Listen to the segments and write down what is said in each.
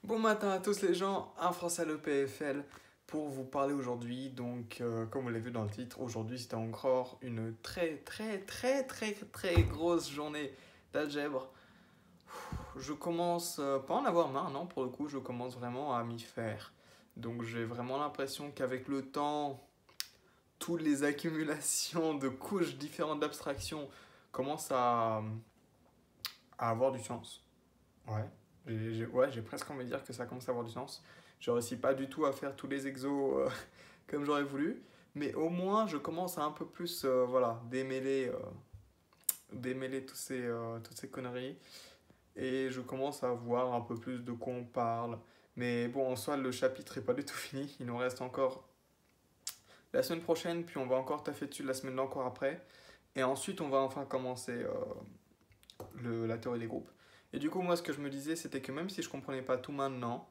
Bon matin à tous les gens, un Français à l'EPFL pour vous parler aujourd'hui. Donc, comme vous l'avez vu dans le titre, aujourd'hui c'était encore une très grosse journée d'algèbre. Je commence pas à en avoir marre, non, pour le coup, je commence vraiment à m'y faire. Donc, j'ai vraiment l'impression qu'avec le temps, toutes les accumulations de couches différentes d'abstraction commencent à avoir du sens. Ouais, j'ai presque envie de dire que ça commence à avoir du sens. Je réussis pas du tout à faire tous les exos comme j'aurais voulu, mais au moins je commence à un peu plus voilà, démêler toutes ces conneries et je commence à voir un peu plus de quoi on parle. Mais bon, en soi, le chapitre est pas du tout fini. Il nous reste encore la semaine prochaine, puis on va encore taffer dessus la semaine d'encore après. Et ensuite, on va enfin commencer la théorie des groupes. Et du coup, moi, ce que je me disais, c'était que même si je comprenais pas tout maintenant,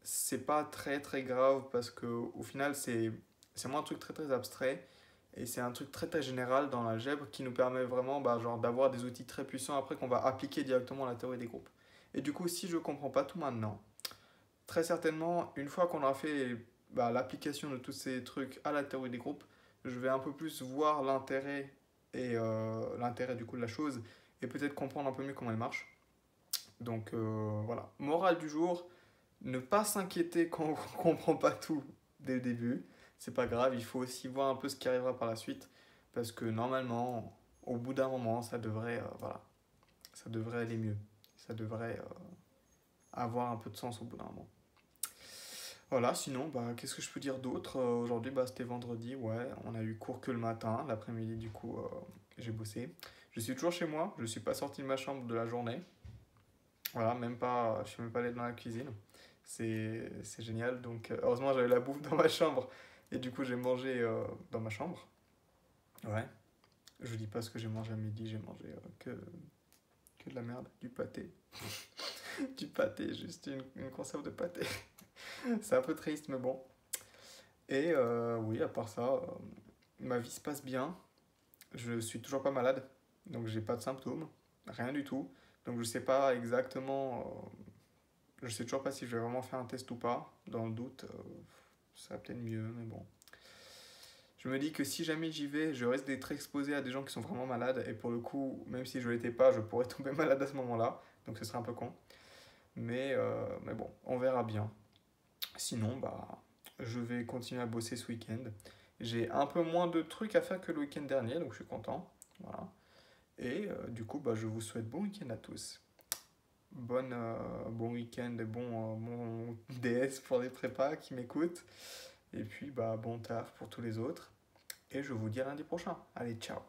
c'est pas très grave parce que au final, c'est moins un truc très abstrait et c'est un truc très général dans l'algèbre qui nous permet vraiment bah, genre, d'avoir des outils très puissants après qu'on va appliquer directement à la théorie des groupes. Et du coup, si je comprends pas tout maintenant, très certainement, une fois qu'on aura fait bah, l'application de tous ces trucs à la théorie des groupes, je vais un peu plus voir l'intérêt et l'intérêt du coup de la chose et peut-être comprendre un peu mieux comment elle marche. Donc voilà, morale du jour, ne pas s'inquiéter quand on ne comprend pas tout dès le début. C'est pas grave, il faut aussi voir un peu ce qui arrivera par la suite. Parce que normalement, au bout d'un moment, voilà, ça devrait aller mieux. Ça devrait avoir un peu de sens au bout d'un moment. Voilà, sinon, bah, qu'est-ce que je peux dire d'autre? Aujourd'hui, bah, c'était vendredi, ouais, on a eu cours que le matin. L'après-midi, du coup, j'ai bossé. Je suis toujours chez moi, je suis pas sorti de ma chambre de la journée. Voilà, même pas, je suis même pas allé dans la cuisine. C'est génial. Donc, heureusement, j'avais la bouffe dans ma chambre. Et du coup, j'ai mangé dans ma chambre. Ouais. Je dis pas ce que j'ai mangé à midi, j'ai mangé que de la merde, du pâté. Du pâté, juste une conserve de pâté. C'est un peu triste, mais bon. Et oui, à part ça, ma vie se passe bien. Je suis toujours pas malade, donc j'ai pas de symptômes, rien du tout. Donc je sais pas exactement, je sais toujours pas si je vais vraiment faire un test ou pas. Dans le doute, ça va peut-être mieux, mais bon. Je me dis que si jamais j'y vais, je risque d'être exposé à des gens qui sont vraiment malades. Et pour le coup, même si je l'étais pas, je pourrais tomber malade à ce moment-là. Donc ce serait un peu con. Mais bon, on verra bien. Sinon, bah, je vais continuer à bosser ce week-end. J'ai un peu moins de trucs à faire que le week-end dernier, donc je suis content. Voilà. Et du coup, bah, je vous souhaite bon week-end à tous. Bon week-end et bon DS pour les prépas qui m'écoutent. Et puis, bah, bon taf pour tous les autres. Et je vous dis à lundi prochain. Allez, ciao!